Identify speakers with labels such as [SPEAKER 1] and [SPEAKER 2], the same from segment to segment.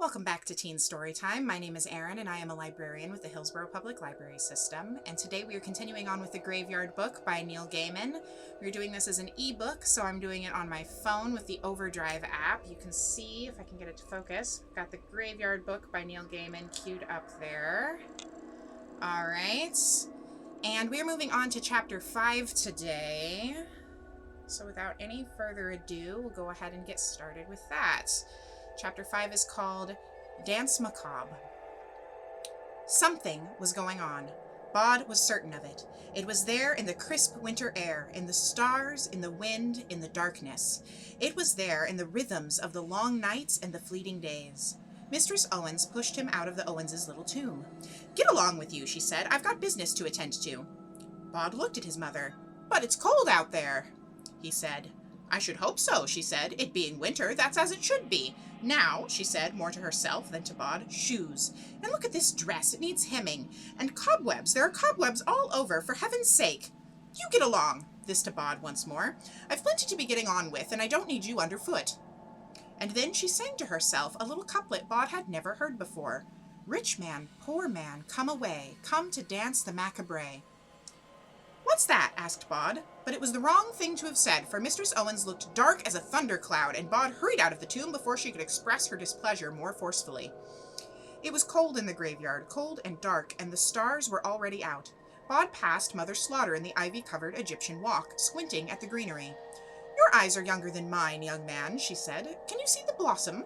[SPEAKER 1] Welcome back to Teen Storytime. My name is Aryn and I am a librarian with the Hillsborough Public Library System. And today we are continuing on with The Graveyard Book by Neil Gaiman. We're doing this as an ebook, so I'm doing it on my phone with the Overdrive app. You can see, if I can get it to focus, I've got The Graveyard Book by Neil Gaiman queued up there. Alright. And we're moving on to Chapter 5 today. So without any further ado, we'll go ahead and get started with that. Chapter 5 is called Dance Macabre. Something was going on. Bod was certain of it. It was there in the crisp winter air, in the stars, in the wind, in the darkness. It was there in the rhythms of the long nights and the fleeting days. Mistress Owens pushed him out of the Owens' little tomb. "Get along with you," she said. "I've got business to attend to." Bod looked at his mother. "But it's cold out there," he said. "I should hope so," she said. "It being winter, that's as it should be. Now," she said, more to herself than to Bod, "shoes. And look at this dress, it needs hemming. And cobwebs, there are cobwebs all over, for heaven's sake. You get along," this to Bod once more. "I've plenty to be getting on with, and I don't need you underfoot." And then she sang to herself a little couplet Bod had never heard before. "Rich man, poor man, come away, come to dance the macabre." "What's that?" asked Bod. But it was the wrong thing to have said, for Mistress Owens looked dark as a thundercloud, and Bod hurried out of the tomb before she could express her displeasure more forcefully. It was cold in the graveyard, cold and dark, and the stars were already out. Bod passed Mother Slaughter in the ivy-covered Egyptian walk, squinting at the greenery. "Your eyes are younger than mine, young man," she said. "Can you see the blossom?"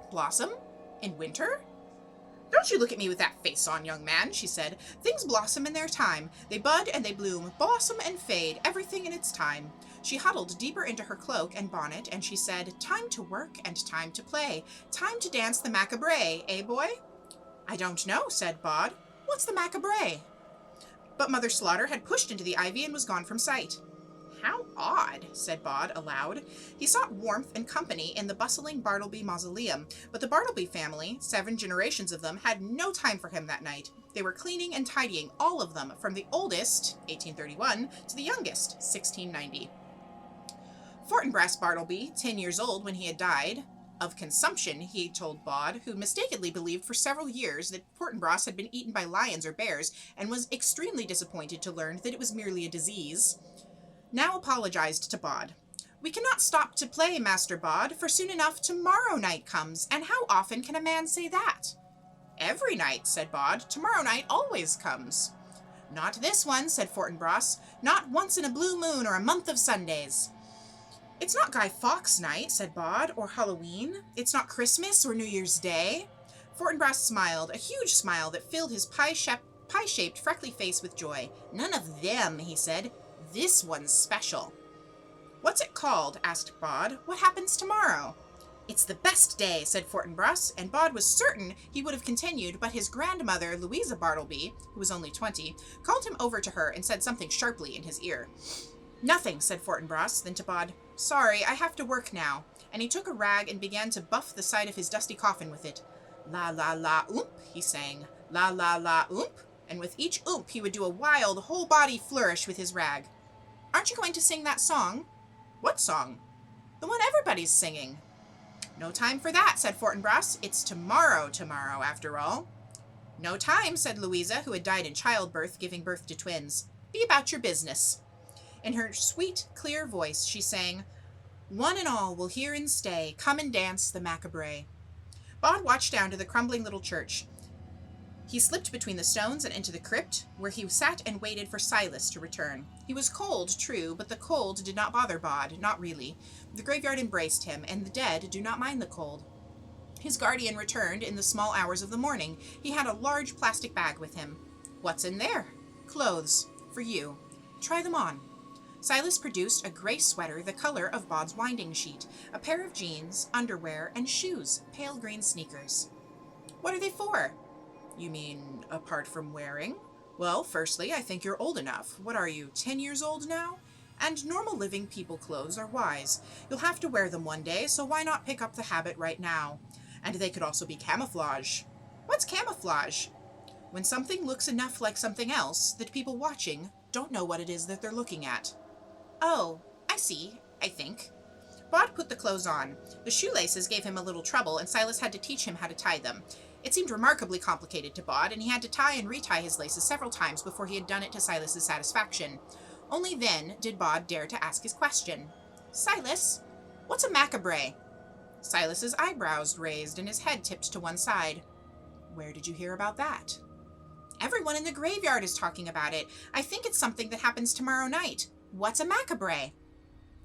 [SPEAKER 1] "Blossom? In winter?" "Don't you look at me with that face on, young man," she said. "Things blossom in their time. They bud and they bloom, blossom and fade, everything in its time." She huddled deeper into her cloak and bonnet, and she said, "Time to work and time to play. Time to dance the macabre, eh, boy?" "I don't know," said Bod. "What's the macabre?" But Mother Slaughter had pushed into the ivy and was gone from sight. "How odd," said Bod aloud. He sought warmth and company in the bustling Bartleby mausoleum, but the Bartleby family, 7 generations of them, had no time for him that night. They were cleaning and tidying, all of them, from the oldest, 1831, to the youngest, 1690. Fortinbras Bartleby, 10 years old when he had died, of consumption, he told Bod, who mistakenly believed for several years that Fortinbras had been eaten by lions or bears, and was extremely disappointed to learn that it was merely a disease, now apologized to Bod. "We cannot stop to play, Master Bod, for soon enough tomorrow night comes, and how often can a man say that?" "Every night," said Bod. "Tomorrow night always comes." "Not this one," said Fortinbras. "Not once in a blue moon or a month of Sundays." "It's not Guy Fawkes night," said Bod, "or Halloween. It's not Christmas or New Year's Day." Fortinbras smiled, a huge smile that filled his pie-shaped, freckly face with joy. "None of them," he said. "This one's special." "What's it called?" asked Bod. "What happens tomorrow?" "It's the best day," said Fortinbras, and Bod was certain he would have continued, but his grandmother, Louisa Bartleby, who was only 20, called him over to her and said something sharply in his ear. "Nothing," said Fortinbras, then to Bod, "Sorry, I have to work now," and he took a rag and began to buff the side of his dusty coffin with it. "La la la oomp," he sang, "la la la oomp," and with each oomp he would do a wild, whole-body flourish with his rag. "Aren't you going to sing that song?" "What song?" "The one everybody's singing." "No time for that," said Fortinbras. "It's tomorrow, after all." "No time," said Louisa, who had died in childbirth, giving birth to twins. "Be about your business." In her sweet, clear voice, she sang, "One and all will hear and stay, come and dance the macabre." Bod watched down to the crumbling little church. He slipped between the stones and into the crypt, where he sat and waited for Silas to return. He was cold, true, but the cold did not bother Bod, not really. The graveyard embraced him, and the dead do not mind the cold. His guardian returned in the small hours of the morning. He had a large plastic bag with him. "What's in there?" "Clothes. For you. Try them on." Silas produced a gray sweater the color of Bod's winding sheet, a pair of jeans, underwear, and shoes, pale green sneakers. "What are they for?" "You mean, apart from wearing? Well, firstly, I think you're old enough. What are you, 10 years old now? And normal living people clothes are wise. You'll have to wear them one day, so why not pick up the habit right now? And they could also be camouflage." "What's camouflage?" "When something looks enough like something else that people watching don't know what it is that they're looking at." "Oh, I see, I think." Bod put the clothes on. The shoelaces gave him a little trouble, and Silas had to teach him how to tie them. It seemed remarkably complicated to Bod, and he had to tie and retie his laces several times before he had done it to Silas's satisfaction. Only then did Bod dare to ask his question. "Silas, what's a macabre?" Silas's eyebrows raised and his head tipped to one side. "Where did you hear about that?" "Everyone in the graveyard is talking about it. I think it's something that happens tomorrow night. What's a macabre?"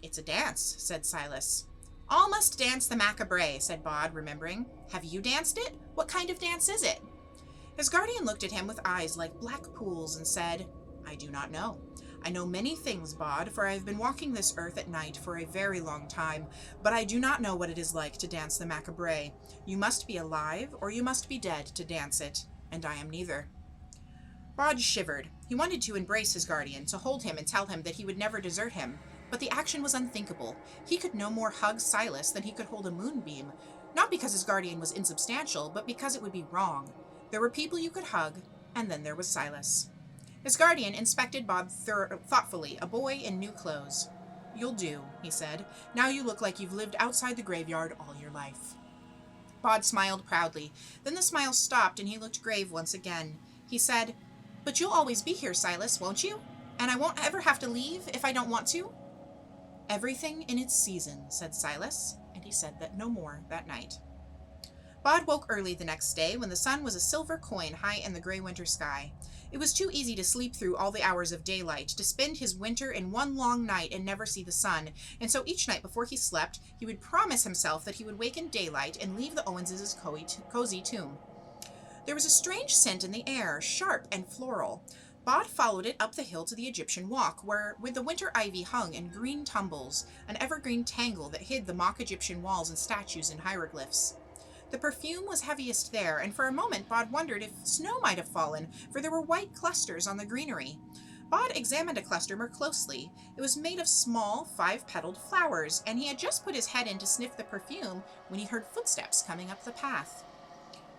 [SPEAKER 1] "It's a dance," said Silas. "All must dance the macabre," said Bod, remembering. "Have you danced it? What kind of dance is it?" His guardian looked at him with eyes like black pools and said, "I do not know. I know many things, Bod, for I have been walking this earth at night for a very long time, but I do not know what it is like to dance the macabre. You must be alive or you must be dead to dance it, and I am neither." Bod shivered. He wanted to embrace his guardian, to hold him and tell him that he would never desert him, but the action was unthinkable. He could no more hug Silas than he could hold a moonbeam, not because his guardian was insubstantial, but because it would be wrong. There were people you could hug, and then there was Silas. His guardian inspected Bod thoughtfully, a boy in new clothes. "You'll do," he said. "Now you look like you've lived outside the graveyard all your life." Bod smiled proudly. Then the smile stopped and he looked grave once again. He said, "But you'll always be here, Silas, won't you? And I won't ever have to leave if I don't want to?" "Everything in its season," said Silas, and he said that no more that night. Bod woke early the next day when the sun was a silver coin high in the gray winter sky. It was too easy to sleep through all the hours of daylight, to spend his winter in one long night and never see the sun, and so each night before he slept, he would promise himself that he would wake in daylight and leave the Owens' cozy tomb. There was a strange scent in the air, sharp and floral. Bod followed it up the hill to the Egyptian walk, where the winter ivy hung in green tumbles, an evergreen tangle that hid the mock Egyptian walls and statues and hieroglyphs. The perfume was heaviest there, and for a moment Bod wondered if snow might have fallen, for there were white clusters on the greenery. Bod examined a cluster more closely. It was made of small, 5-petaled flowers, and he had just put his head in to sniff the perfume when he heard footsteps coming up the path.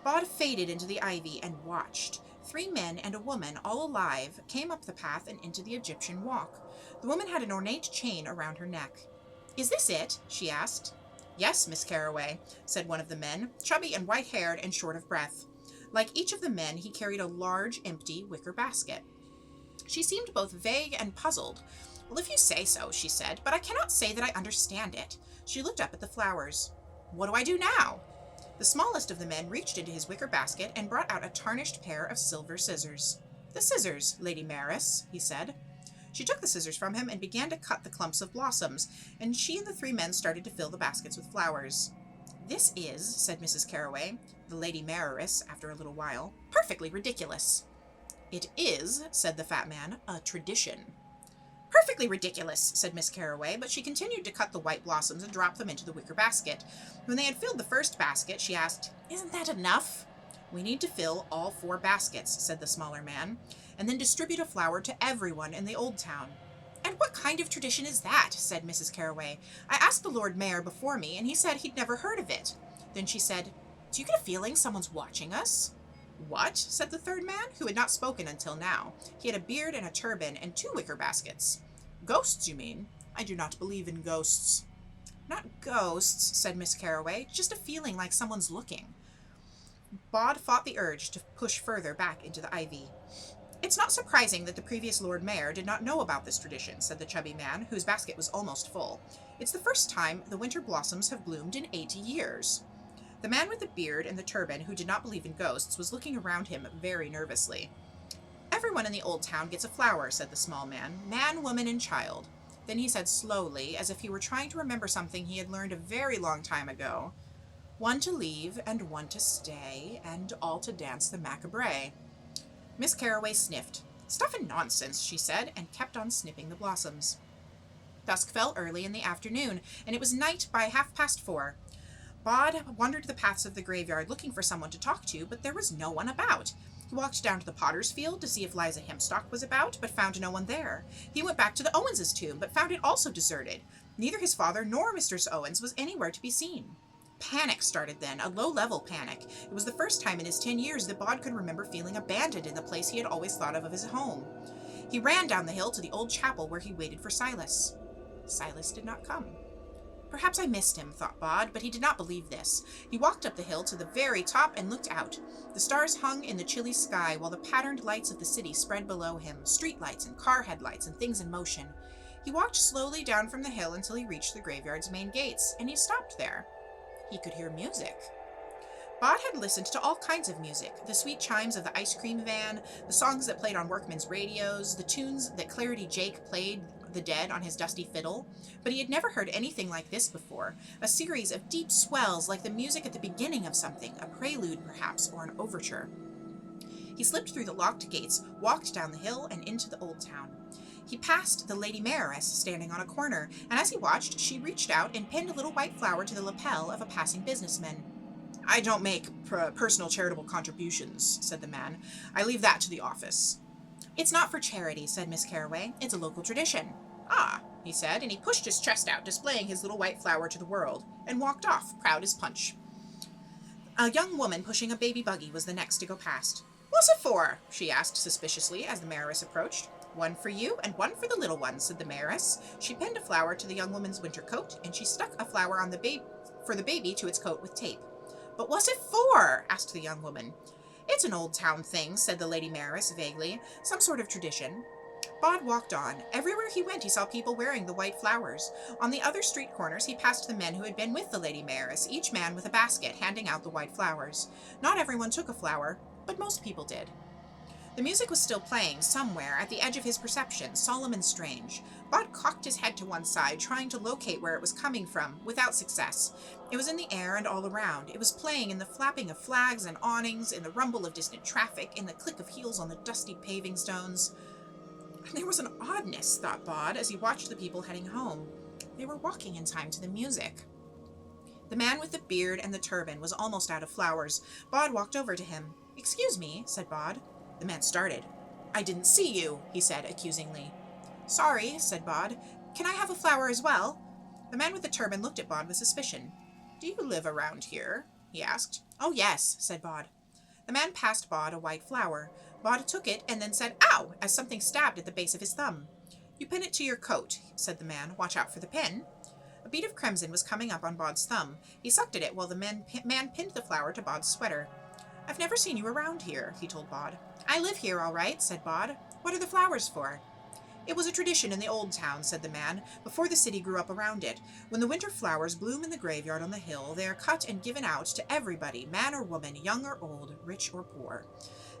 [SPEAKER 1] Bod faded into the ivy and watched. 3 men and a woman, all alive, came up the path and into the Egyptian walk. The woman had an ornate chain around her neck. "Is this it?" she asked. "Yes, Miss Carroway," said one of the men, chubby and white-haired and short of breath. Like each of the men, he carried a large, empty wicker basket. She seemed both vague and puzzled. "Well, if you say so," she said, "but I cannot say that I understand it." She looked up at the flowers. "What do I do now?" The smallest of the men reached into his wicker basket and brought out a tarnished pair of silver scissors. "The scissors, Lady Maris," he said. She took the scissors from him and began to cut the clumps of blossoms, and she and the 3 men started to fill the baskets with flowers. "This is," said Mrs. Carroway, the Lady Maris, after a little while, "perfectly ridiculous." "It is," said the fat man, "a tradition." "Perfectly ridiculous," said Miss Carroway, but she continued to cut the white blossoms and drop them into the wicker basket. When they had filled the first basket, she asked, "Isn't that enough?" "We need to fill all 4 baskets," said the smaller man, "and then distribute a flower to everyone in the old town." "And what kind of tradition is that?" said Mrs. Carroway. "I asked the Lord Mayor before me, and he said he'd never heard of it." Then she said, "Do you get a feeling someone's watching us?" "What?" said the 3rd man, who had not spoken until now. He had a beard and a turban and 2 wicker baskets. "Ghosts, you mean? I do not believe in ghosts." "Not ghosts," said Miss Carroway, "just a feeling like someone's looking." Bod fought the urge to push further back into the ivy. "It's not surprising that the previous Lord Mayor did not know about this tradition," said the chubby man, whose basket was almost full. "It's the first time the winter blossoms have bloomed in 80 years. The man with the beard and the turban, who did not believe in ghosts, was looking around him very nervously. "Everyone in the old town gets a flower," said the small man, woman, and child. Then he said slowly, as if he were trying to remember something he had learned a very long time ago, "One to leave, and one to stay, and all to dance the macabre." Miss Carroway sniffed. "Stuff and nonsense," she said, and kept on snipping the blossoms. Dusk fell early in the afternoon, and it was night by 4:30. Bod wandered the paths of the graveyard looking for someone to talk to, but there was no one about. He walked down to the potter's field to see if Liza Hemstock was about, but found no one there. He went back to the Owens' tomb, but found it also deserted. Neither his father nor Mr. Owens was anywhere to be seen. Panic started then, a low-level panic. It was the first time in his 10 years that Bod could remember feeling abandoned in the place he had always thought of as his home. He ran down the hill to the old chapel where he waited for Silas. Silas did not come. Perhaps I missed him, thought Bod, but he did not believe this. He walked up the hill to the very top and looked out. The stars hung in the chilly sky while the patterned lights of the city spread below him, street lights and car headlights and things in motion. He walked slowly down from the hill until he reached the graveyard's main gates, and he stopped there. He could hear music. Bod had listened to all kinds of music, the sweet chimes of the ice cream van, the songs that played on workmen's radios, the tunes that Clarity Jake played the dead on his dusty fiddle, but he had never heard anything like this before, a series of deep swells like the music at the beginning of something, a prelude perhaps, or an overture. He slipped through the locked gates, walked down the hill, and into the old town. He passed the Lady Mayoress standing on a corner, and as he watched, she reached out and pinned a little white flower to the lapel of a passing businessman. "I don't make personal charitable contributions," said the man. "I leave that to the office." "It's not for charity," said Miss Carraway. "It's a local tradition." "Ah," he said, and he pushed his chest out, displaying his little white flower to the world, and walked off, proud as punch. A young woman pushing a baby buggy was the next to go past. "What's it for?" she asked suspiciously as the mayoress approached. "One for you and one for the little one," said the mayoress. She pinned a flower to the young woman's winter coat, and she stuck a flower on for the baby to its coat with tape. "But what's it for?" asked the young woman. "It's an old town thing," said the Lady Mayoress vaguely. "Some sort of tradition." Bod walked on. Everywhere he went he saw people wearing the white flowers. On the other street corners he passed the men who had been with the Lady Mayoress, each man with a basket, handing out the white flowers. Not everyone took a flower, but most people did. The music was still playing, somewhere, at the edge of his perception, solemn and strange. Bod cocked his head to one side, trying to locate where it was coming from, without success. It was in the air and all around. It was playing in the flapping of flags and awnings, in the rumble of distant traffic, in the click of heels on the dusty paving stones. There was an oddness, thought Bod, as he watched the people heading home. They were walking in time to the music. The man with the beard and the turban was almost out of flowers. Bod walked over to him. "Excuse me," said Bod. The man started. "I didn't see you," he said accusingly. "Sorry," said Bod. "Can I have a flower as well?" The man with the turban looked at Bod with suspicion. "Do you live around here?" he asked. "Oh, yes," said Bod. The man passed Bod a white flower. Bod took it and then said, "Ow!" as something stabbed at the base of his thumb. "You pin it to your coat," said the man. "Watch out for the pin." A bead of crimson was coming up on Bod's thumb. He sucked at it while the man pinned the flower to Bod's sweater. "I've never seen you around here," he told Bod. "I live here, all right," said Bod. "What are the flowers for?" "It was a tradition in the old town," said the man, "before the city grew up around it. When the winter flowers bloom in the graveyard on the hill, they are cut and given out to everybody, man or woman, young or old, rich or poor."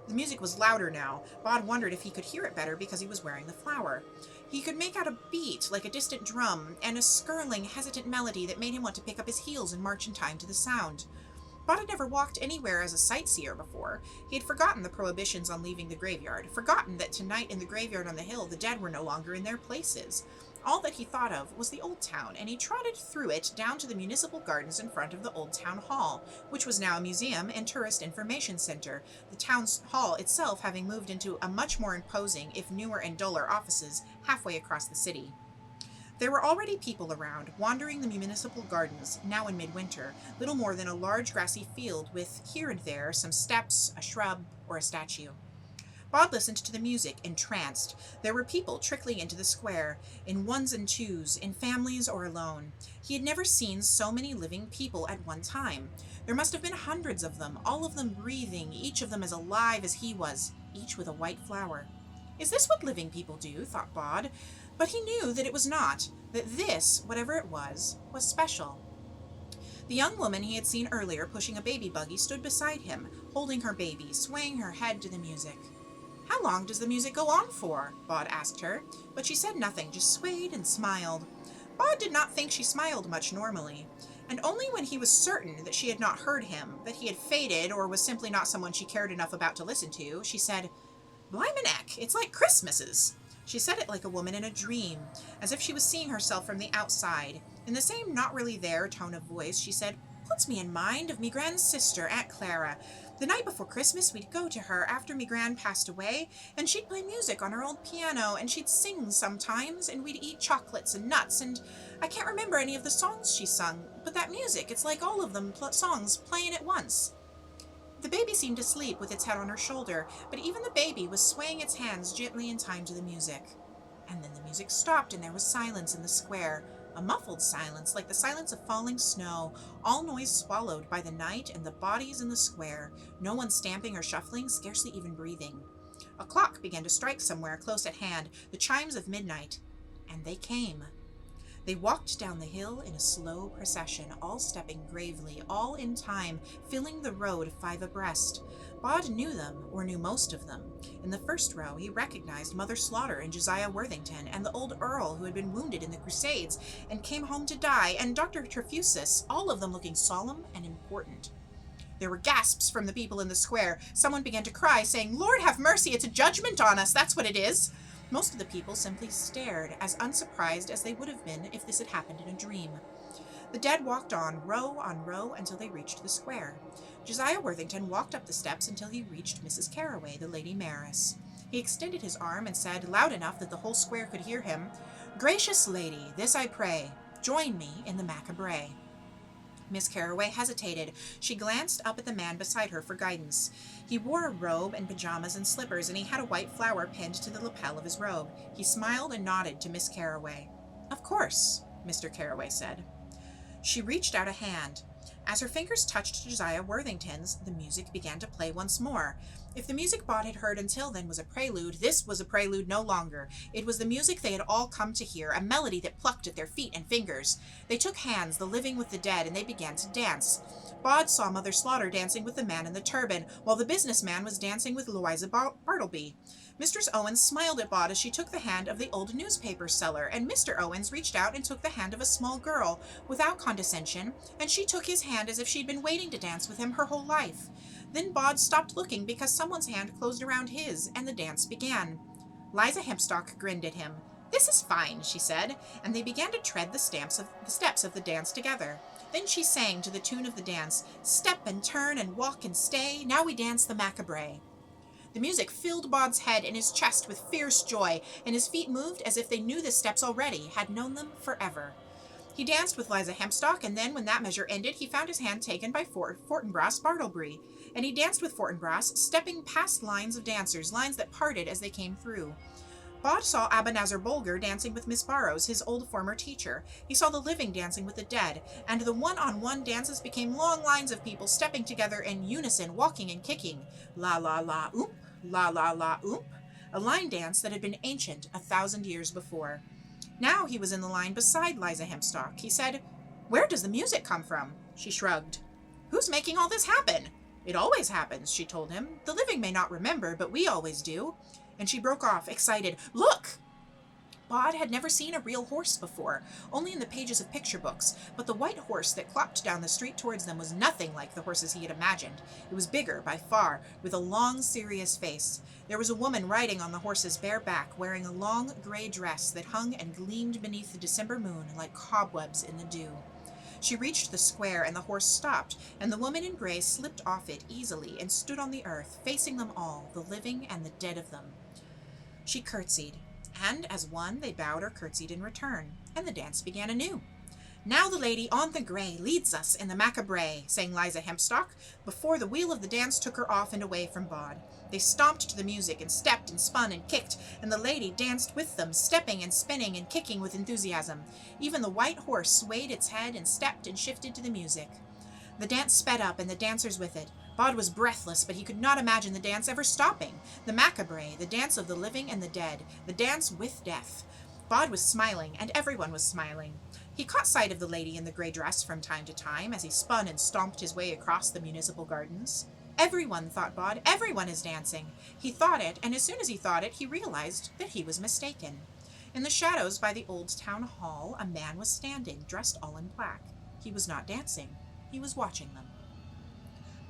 [SPEAKER 1] The music was louder now. Bod wondered if he could hear it better because he was wearing the flower. He could make out a beat like a distant drum, and a skirling, hesitant melody that made him want to pick up his heels and march in time to the sound. Bod had never walked anywhere as a sightseer before. He had forgotten the prohibitions on leaving the graveyard, forgotten that tonight in the graveyard on the hill the dead were no longer in their places. All that he thought of was the old town, and he trotted through it down to the Municipal Gardens in front of the old town hall, which was now a museum and tourist information center, the town's hall itself having moved into a much more imposing, if newer and duller, offices halfway across the city. There were already people around, wandering the Municipal Gardens, now in midwinter, little more than a large grassy field with, here and there, some steps, a shrub, or a statue. Bod listened to the music, entranced. There were people trickling into the square, in ones and twos, in families or alone. He had never seen so many living people at one time. There must have been hundreds of them, all of them breathing, each of them as alive as he was, each with a white flower. Is this what living people do? Thought Bod. But he knew that it was not, that this, whatever it was special. The young woman he had seen earlier pushing a baby buggy stood beside him, holding her baby, swaying her head to the music. "How long does the music go on for?" Bod asked her, but she said nothing, just swayed and smiled. Bod did not think she smiled much normally, and only when he was certain that she had not heard him, that he had faded or was simply not someone she cared enough about to listen to, she said, "Blimey-neck, it's like Christmases." She said it like a woman in a dream, as if she was seeing herself from the outside. In the same not-really-there tone of voice, she said, "Puts me in mind of me gran's sister, Aunt Clara. The night before Christmas we'd go to her after me gran passed away, and she'd play music on her old piano, and she'd sing sometimes, and we'd eat chocolates and nuts, and I can't remember any of the songs she sung, but that music, it's like all of them songs playing at once." The baby seemed asleep with its head on her shoulder, but even the baby was swaying its hands gently in time to the music. And then the music stopped and there was silence in the square, a muffled silence like the silence of falling snow, all noise swallowed by the night and the bodies in the square, no one stamping or shuffling, scarcely even breathing. A clock began to strike somewhere close at hand, the chimes of midnight, and they came. They walked down the hill in a slow procession, all stepping gravely, all in time, filling the road 5 abreast. Bod knew them, or knew most of them. In the first row he recognized Mother Slaughter and Josiah Worthington, and the old Earl who had been wounded in the Crusades and came home to die, and Dr. Trefusis, all of them looking solemn and important. There were gasps from the people in the square. Someone began to cry, saying, "Lord have mercy, it's a judgment on us, that's what it is." Most of the people simply stared, as unsurprised as they would have been if this had happened in a dream. The dead walked on row, until they reached the square. Josiah Worthington walked up the steps until he reached Mrs. Carraway, the Lady Mayoress. He extended his arm and said, loud enough that the whole square could hear him, "Gracious lady, this I pray, join me in the macabre." Miss Carraway hesitated. She glanced up at the man beside her for guidance. He wore a robe and pajamas and slippers, and he had a white flower pinned to the lapel of his robe. He smiled and nodded to Miss Carraway. "Of course," Mr. Carraway said. She reached out a hand. As her fingers touched Josiah Worthington's, the music began to play once more. If the music Bod had heard until then was a prelude, this was a prelude no longer. It was the music they had all come to hear, a melody that plucked at their feet and fingers. They took hands, the living with the dead, and they began to dance. Bod saw Mother Slaughter dancing with the man in the turban, while the businessman was dancing with Louisa Bartleby. Mistress Owens smiled at Bod as she took the hand of the old newspaper seller, and Mr. Owens reached out and took the hand of a small girl, without condescension, and she took his hand as if she'd been waiting to dance with him her whole life. Then Bod stopped looking because someone's hand closed around his, and the dance began. Liza Hempstock grinned at him. "This is fine," she said, and they began to tread the steps of the dance together. Then she sang to the tune of the dance, "Step and turn and walk and stay, now we dance the macabre." The music filled Bod's head and his chest with fierce joy, and his feet moved as if they knew the steps already, had known them forever. He danced with Liza Hempstock, and then, when that measure ended, he found his hand taken by Fortinbras Bartleby, and he danced with Fortinbras, stepping past lines of dancers, lines that parted as they came through. Bod saw Abanazar Bolger dancing with Miss Barrows, his old former teacher. He saw the living dancing with the dead, and the one-on-one dances became long lines of people stepping together in unison, walking and kicking. La la la oomp, la la la oomp, a line dance that had been ancient 1,000 years before. Now he was in the line beside Liza Hempstock. He said, "Where does the music come from?" She shrugged. "Who's making all this happen?" "It always happens," she told him. "The living may not remember, but we always do." And she broke off, excited. "Look!" Bod had never seen a real horse before, only in the pages of picture books, but the white horse that clopped down the street towards them was nothing like the horses he had imagined. It was bigger, by far, with a long, serious face. There was a woman riding on the horse's bare back, wearing a long gray dress that hung and gleamed beneath the December moon like cobwebs in the dew. She reached the square, and the horse stopped, and the woman in gray slipped off it easily and stood on the earth, facing them all, the living and the dead of them. She curtsied, and as one they bowed or curtsied in return, and the dance began anew. "Now the lady on the grey leads us in the macabre," sang Liza Hempstock, before the wheel of the dance took her off and away from Bod. They stomped to the music and stepped and spun and kicked, and the lady danced with them, stepping and spinning and kicking with enthusiasm. Even the white horse swayed its head and stepped and shifted to the music. The dance sped up, and the dancers with it. Bod was breathless, but he could not imagine the dance ever stopping. The macabre, the dance of the living and the dead, the dance with death. Bod was smiling, and everyone was smiling. He caught sight of the lady in the grey dress from time to time as he spun and stomped his way across the Municipal Gardens. Everyone, thought Bod, everyone is dancing. He thought it, and as soon as he thought it, he realized that he was mistaken. In the shadows by the old town hall, a man was standing, dressed all in black. He was not dancing. He was watching them.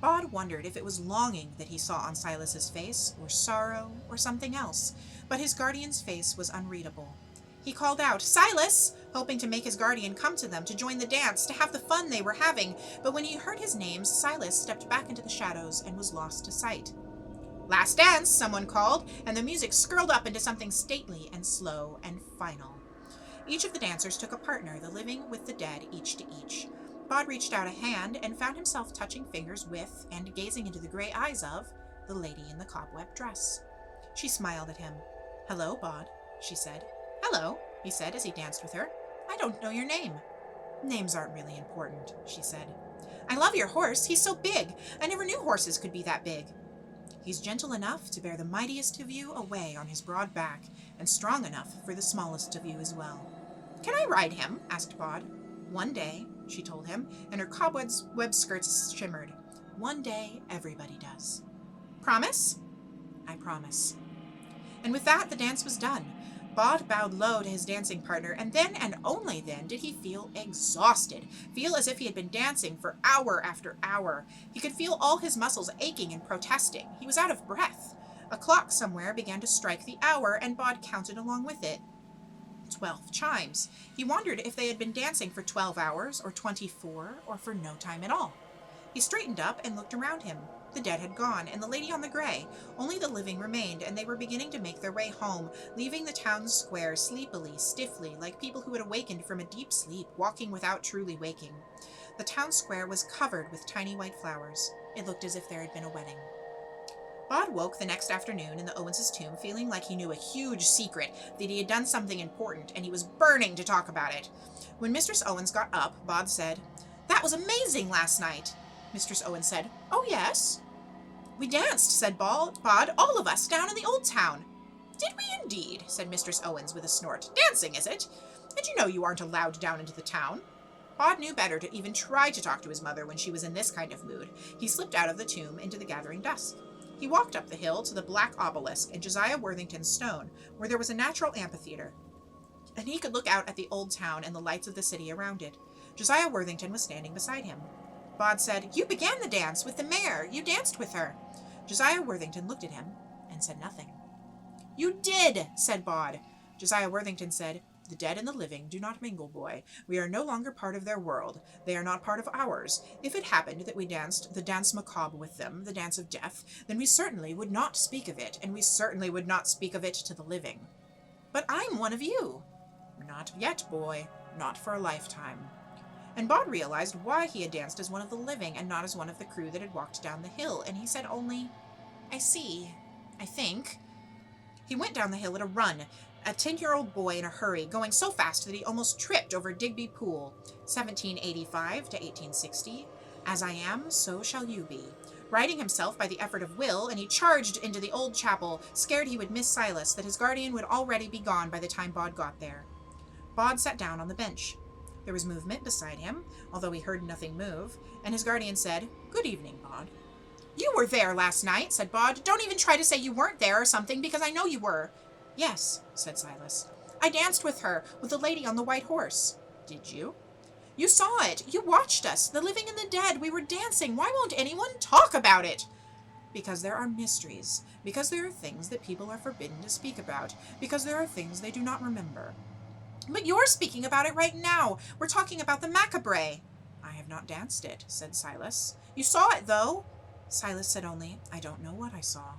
[SPEAKER 1] Bod wondered if it was longing that he saw on Silas's face, or sorrow, or something else, but his guardian's face was unreadable. He called out, "Silas!" hoping to make his guardian come to them, to join the dance, to have the fun they were having, but when he heard his name, Silas stepped back into the shadows and was lost to sight. "Last dance," someone called, and the music skirled up into something stately and slow and final. Each of the dancers took a partner, the living with the dead, each to each. Bod reached out a hand and found himself touching fingers with, and gazing into the grey eyes of, the lady in the cobweb dress. She smiled at him. "Hello, Bod," she said. "Hello," he said as he danced with her. I don't know your name. Names aren't really important, she said. I love your horse. He's so big. I never knew horses could be that big. He's gentle enough to bear the mightiest of you away on his broad back, and strong enough for the smallest of you as well. Can I ride him? Asked Bod. One day, she told him, and her cobweb skirts shimmered. One day, everybody does. Promise? I promise. And with that, the dance was done. Bod bowed low to his dancing partner, and then and only then did he feel exhausted, feel as if he had been dancing for hour after hour. He could feel all his muscles aching and protesting. He was out of breath. A clock somewhere began to strike the hour, and Bod counted along with it. 12 chimes. He wondered if they had been dancing for 12 hours, or 24, or for no time at all. He straightened up and looked around him. The dead had gone, and the lady on the gray. Only the living remained, and they were beginning to make their way home, leaving the town square sleepily, stiffly, like people who had awakened from a deep sleep, walking without truly waking. The town square was covered with tiny white flowers. It looked as if there had been a wedding. Bod woke the next afternoon in the Owens' tomb feeling like he knew a huge secret, that he had done something important, and he was burning to talk about it. When Mistress Owens got up, Bod said, "That was amazing last night." Mistress Owens said, "Oh, yes." "We danced," said Bod, "all of us, down in the old town." "Did we indeed?" said Mistress Owens with a snort. "Dancing, is it? And you know you aren't allowed down into the town." Bod knew better to even try to talk to his mother when she was in this kind of mood. He slipped out of the tomb into the gathering dusk. He walked up the hill to the black obelisk in Josiah Worthington's stone, where there was a natural amphitheater, and he could look out at the old town and the lights of the city around it. Josiah Worthington was standing beside him. Bod said, "You began the dance with the mare. You danced with her." Josiah Worthington looked at him and said nothing. "You did," said Bod. Josiah Worthington said, "The dead and the living do not mingle, boy. We are no longer part of their world. They are not part of ours. If it happened that we danced the dance macabre with them, the dance of death, then we certainly would not speak of it, and we certainly would not speak of it to the living." "But I'm one of you." "Not yet, boy. Not for a lifetime." And Bod realized why he had danced as one of the living and not as one of the crew that had walked down the hill, and he said only, "I see. I think." He went down the hill at a run, a 10-year-old boy in a hurry, going so fast that he almost tripped over Digby Pool. 1785 to 1860. As I am, so shall you be. Righting himself by the effort of will, and he charged into the old chapel, scared he would miss Silas, that his guardian would already be gone by the time Bod got there. Bod sat down on the bench. There was movement beside him, although he heard nothing move, and his guardian said, "Good evening, Bod." "You were there last night," said Bod. "Don't even try to say you weren't there or something, because I know you were." "Yes," said Silas. "I danced with her, with the lady on the white horse." "Did you?" "You saw it. You watched us, the living and the dead. We were dancing. Why won't anyone talk about it?" "Because there are mysteries. Because there are things that people are forbidden to speak about. Because there are things they do not remember." "But you're speaking about it right now. We're talking about the macabre." "I have not danced it," said Silas. "You saw it, though." Silas said only, "I don't know what I saw."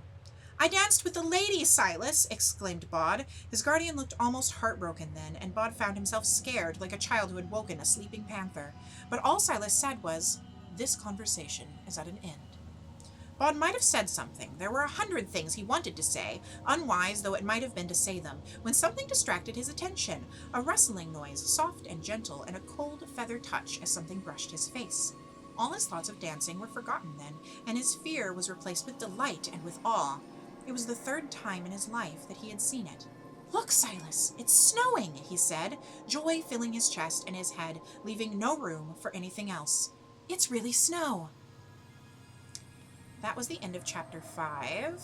[SPEAKER 1] "I danced with the lady, Silas," exclaimed Bod. His guardian looked almost heartbroken then, and Bod found himself scared, like a child who had woken a sleeping panther. But all Silas said was, "This conversation is at an end." Bod might have said something. There were 100 things he wanted to say, unwise though it might have been to say them, when something distracted his attention, a rustling noise, soft and gentle, and a cold feather touch as something brushed his face. All his thoughts of dancing were forgotten then, and his fear was replaced with delight and with awe. It was the 3rd time in his life that he had seen it. "Look, Silas, it's snowing," he said, joy filling his chest and his head, leaving no room for anything else. "It's really snow." That was the end of chapter 5.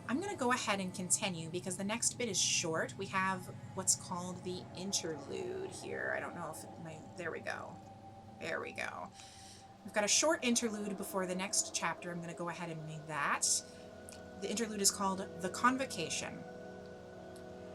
[SPEAKER 1] I'm going to go ahead and continue because the next bit is short. We have what's called the interlude here. I don't know if there we go. There we go. We've got a short interlude before the next chapter. I'm going to go ahead and read that. The interlude is called The Convocation.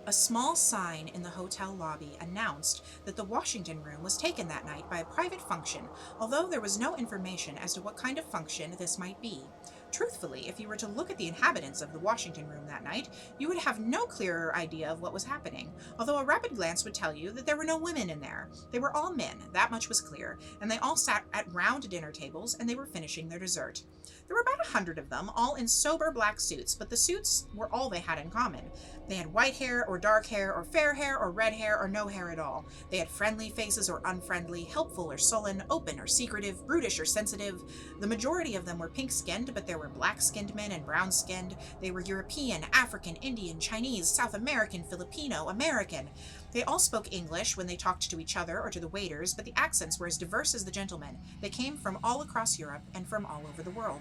[SPEAKER 1] A small sign in the hotel lobby announced that the Washington room was taken that night by a private function, although there was no information as to what kind of function this might be. Truthfully, if you were to look at the inhabitants of the Washington room that night, you would have no clearer idea of what was happening, although a rapid glance would tell you that there were no women in there. They were all men, that much was clear, and they all sat at round dinner tables, and they were finishing their dessert. There were about 100 of them, all in sober black suits, but the suits were all they had in common. They had white hair or dark hair or fair hair or red hair or no hair at all. They had friendly faces or unfriendly, helpful or sullen, open or secretive, brutish or sensitive. The majority of them were pink-skinned, but there were black-skinned men and brown-skinned. They were European, African, Indian, Chinese, South American, Filipino, American. They all spoke English when they talked to each other or to the waiters, but the accents were as diverse as the gentlemen. They came from all across Europe and from all over the world.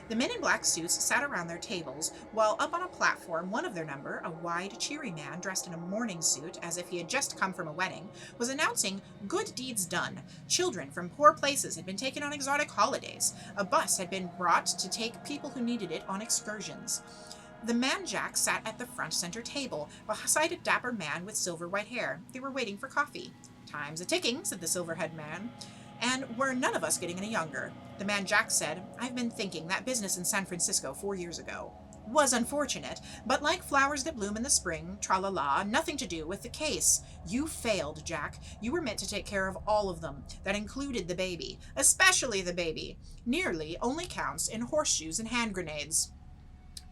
[SPEAKER 1] The men in black suits sat around their tables, while up on a platform, one of their number, a wide, cheery man dressed in a morning suit, as if he had just come from a wedding, was announcing good deeds done. Children from poor places had been taken on exotic holidays. A bus had been brought to take people who needed it on excursions. The man Jack sat at the front center table, beside a dapper man with silver white hair. They were waiting for coffee. "Time's a-ticking," said the silver-haired man. "And we're none of us getting any younger." The man Jack said, "I've been thinking that business in San Francisco 4 years ago was unfortunate, but like flowers that bloom in the spring, tra-la-la, nothing to do with the case. You failed, Jack. You were meant to take care of all of them. That included the baby. Especially the baby. Nearly only counts in horseshoes and hand grenades."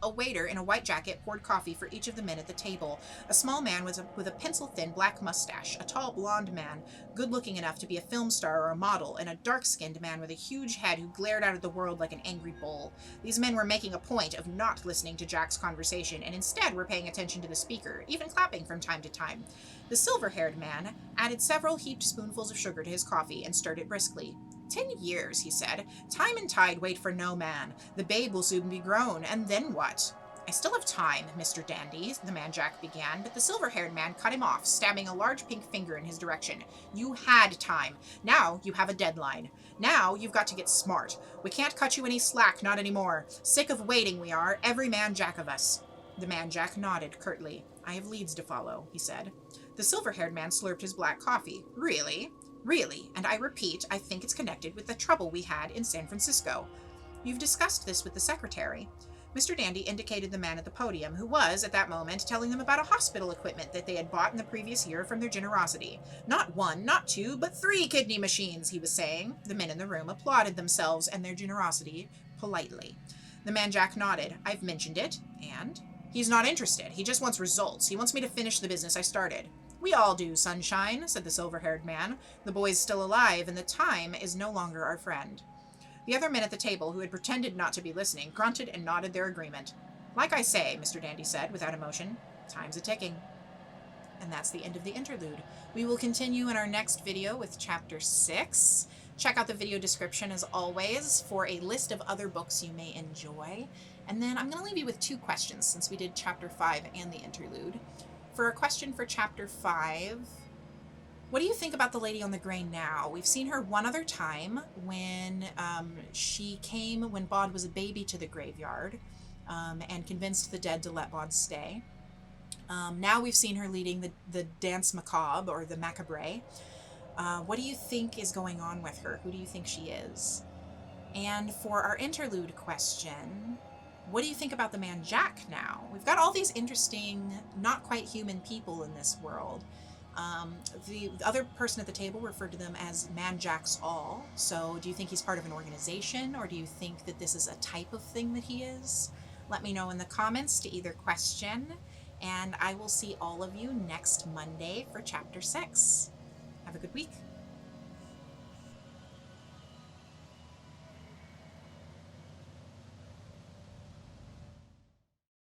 [SPEAKER 1] A waiter in a white jacket poured coffee for each of the men at the table. A small man with a pencil-thin black mustache, a tall blond man, good-looking enough to be a film star or a model, and a dark-skinned man with a huge head who glared out at the world like an angry bull. These men were making a point of not listening to Jack's conversation, and instead were paying attention to the speaker, even clapping from time to time. The silver-haired man added several heaped spoonfuls of sugar to his coffee and stirred it briskly. 10 years, he said. Time and tide wait for no man. The babe will soon be grown, and then what? "I still have time, Mr. Dandy," the man Jack began, but the silver-haired man cut him off, stabbing a large pink finger in his direction. "You had time. Now you have a deadline. Now you've got to get smart. We can't cut you any slack, not anymore. Sick of waiting we are, every man Jack of us." The man Jack nodded curtly. "I have leads to follow," he said. The silver-haired man slurped his black coffee. "Really? Really, and I repeat, I think it's connected with the trouble we had in San Francisco." "You've discussed this with the secretary." Mr. Dandy indicated the man at the podium, who was, at that moment, telling them about a hospital equipment that they had bought in the previous year from their generosity. "Not 1, not 2, but 3 kidney machines," he was saying. The men in the room applauded themselves and their generosity politely. The man Jack nodded. "I've mentioned it, and?" "He's not interested. He just wants results. He wants me to finish the business I started." "We all do, sunshine," said the silver-haired man. "The boy's still alive, and the time is no longer our friend." The other men at the table, who had pretended not to be listening, grunted and nodded their agreement. "Like I say," Mr. Dandy said, without emotion, "time's a-ticking." And that's the end of the interlude. We will continue in our next video with Chapter 6. Check out the video description, as always, for a list of other books you may enjoy. And then I'm going to leave you with 2 questions, since we did Chapter 5 and the interlude. For a question for Chapter 5, what do you think about the lady on the gray now? We've seen her one other time when she came when Bod was a baby to the graveyard and convinced the dead to let Bod stay. Now we've seen her leading the dance macabre, or the macabre. What do you think is going on with her? Who do you think she is? And for our interlude question, what do you think about the man Jack now? We've got all these interesting, not quite human people in this world. The other person at the table referred to them as Man Jack's All. So do you think he's part of an organization, or do you think that this is a type of thing that he is? Let me know in the comments to either question, and I will see all of you next Monday for Chapter 6. Have a good week.